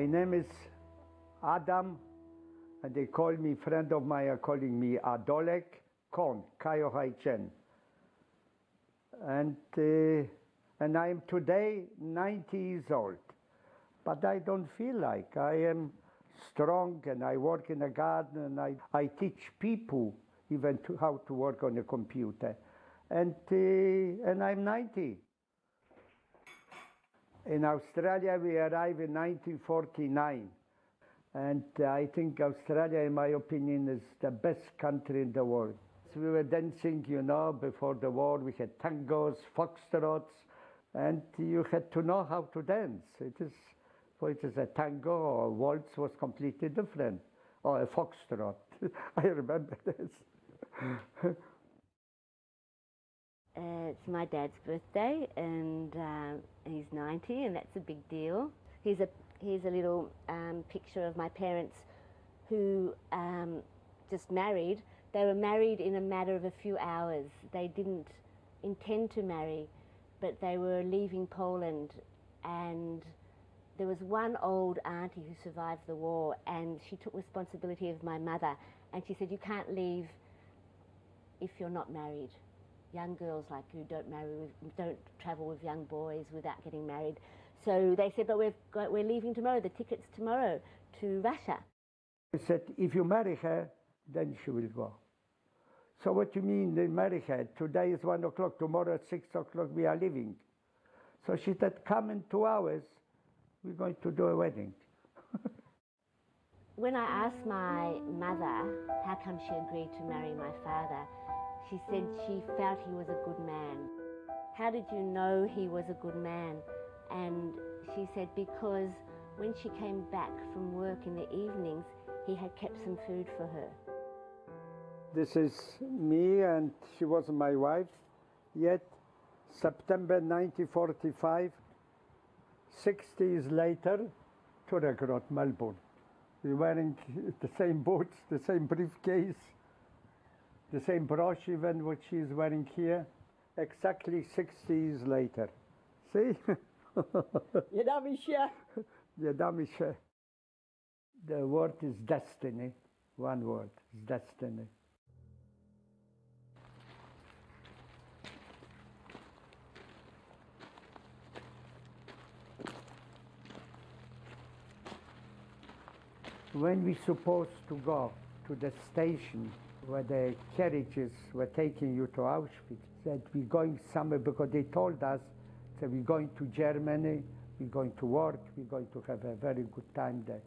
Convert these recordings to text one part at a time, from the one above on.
My name is Adam, and they call me, friend of mine are calling me Adam Kohn, K-O-H-N. And I am today 90 years old, but I don't feel like. I am strong, and I work in a garden, and I teach people even how to work on a computer. And I'm 90. In Australia, we arrived in 1949. And I think Australia, in my opinion, is the best country in the world. We were dancing, you know, before the war. We had tangos, foxtrots, and you had to know how to dance. It is a tango or a waltz was completely different, or a foxtrot. I remember this. It's my dad's birthday, and he's 90, and that's a big deal. Here's a little picture of my parents who just married. They were married in a matter of a few hours. They didn't intend to marry, but they were leaving Poland, and there was one old auntie who survived the war, and she took responsibility of my mother, and she said, "You can't leave if you're not married. Young girls like you don't travel with young boys without getting married." So they said, "But we're leaving tomorrow, the ticket's tomorrow to Russia." He said, "If you marry her, then she will go." So what do you mean they marry her? Today is 1 o'clock, tomorrow at 6 o'clock we are leaving. So she said, "Come in 2 hours, we're going to do a wedding." When I asked my mother how come she agreed to marry my father, she said she felt he was a good man. "How did you know he was a good man?" And she said because when she came back from work in the evenings, he had kept some food for her. This is me, and she was my wife. Yet, September 1945, 60 years later, Turek, Melbourne. We're wearing the same boots, the same briefcase, the same brush even, what she's wearing here, exactly 60 years later. See? Yadamisha. The word is destiny. One word is destiny. When we supposed to go to the station where the carriages were taking you to Auschwitz, that we're going somewhere because they told us that we're going to Germany, we're going to work, we're going to have a very good time there.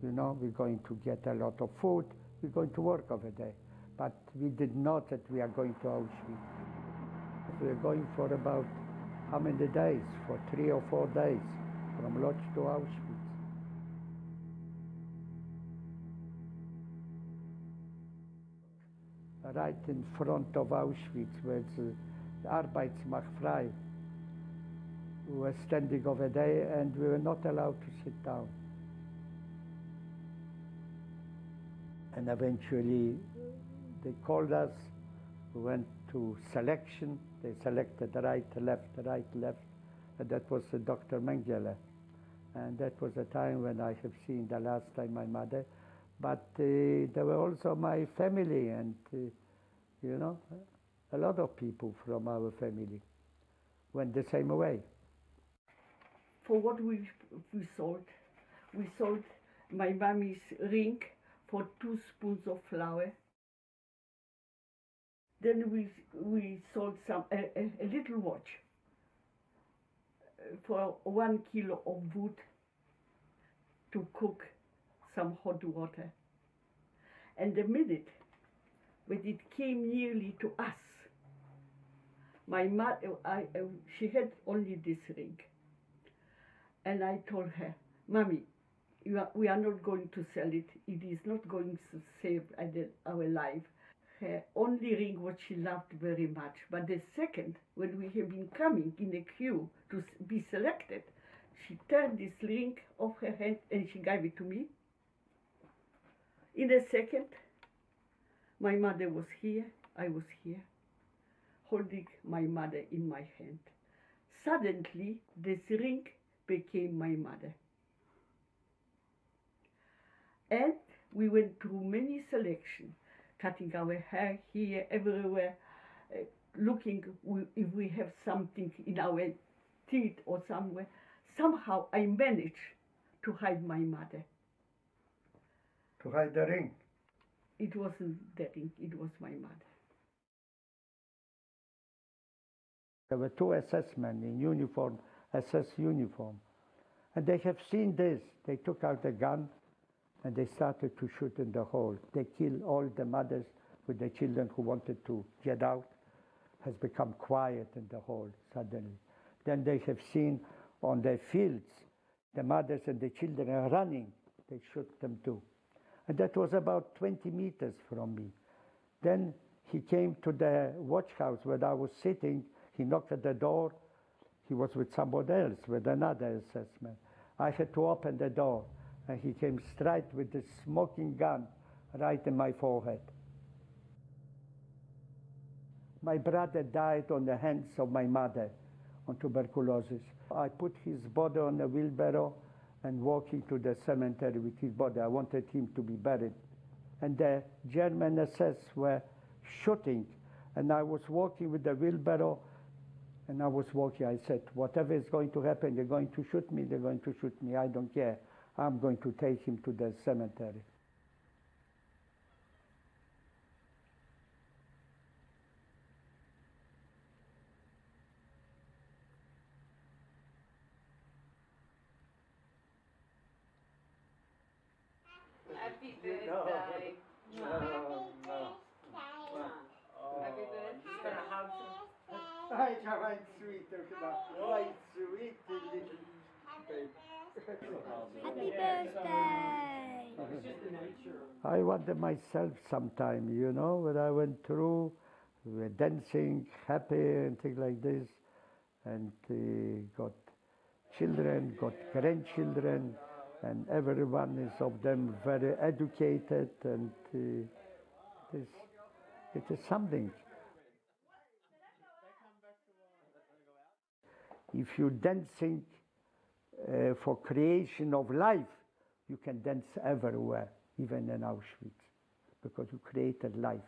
You know, we're going to get a lot of food, we're going to work over there. But we did not that we are going to Auschwitz. We're going for about how many days? For 3 or 4 days, from Lodz to Auschwitz. Right in front of Auschwitz, where the Arbeitsmacht frei. We were standing over there, and we were not allowed to sit down. And eventually, they called us. We went to selection. They selected right, left, and that was Dr. Mengele. And that was the time when I have seen the last time my mother. But there were also my family, and you know, a lot of people from our family went the same way. For what we sold my mommy's ring for 2 spoons of flour. Then we sold a little watch for 1 kilo of wood to cook some hot water. And the minute when it came nearly to us, my mother, she had only this ring. And I told her, "Mommy, we are not going to sell it. It is not going to save our life." Her only ring, what she loved very much. But the second, when we have been coming in a queue to be selected, she turned this ring off her hand and she gave it to me. In a second, my mother was here, I was here, holding my mother in my hand. Suddenly, this ring became my mother. And we went through many selections, cutting our hair here, everywhere, looking if we have something in our teeth or somewhere. Somehow I managed to hide my mother. To hide the ring? It wasn't the ring, it was my mother. There were two SS men in uniform, SS uniform. And they have seen this. They took out a gun and they started to shoot in the hole. They killed all the mothers with the children who wanted to get out. Has become quiet in the hole suddenly. Then they have seen on the fields, the mothers and the children are running. They shoot them too. And that was about 20 meters from me. Then he came to the watch house where I was sitting. He knocked at the door. He was with somebody else, with another assessment. I had to open the door, and he came straight with the smoking gun right in my forehead. My brother died on the hands of my mother on tuberculosis. I put his body on a wheelbarrow and walking to the cemetery with his body. I wanted him to be buried. And the German SS were shooting, and I was walking with the wheelbarrow, and I was walking. I said, whatever is going to happen, they're going to shoot me, they're going to shoot me. I don't care. I'm going to take him to the cemetery. Happy birthday. No. Happy birthday. Hi, my sweet, my sweet little baby. Happy birthday! I wonder myself sometime, you know, what I went through, we were dancing, happy and things like this, and got children, got grandchildren, and everyone is of them very educated, and it is something. If you're dancing for creation of life, you can dance everywhere, even in Auschwitz, because you created life.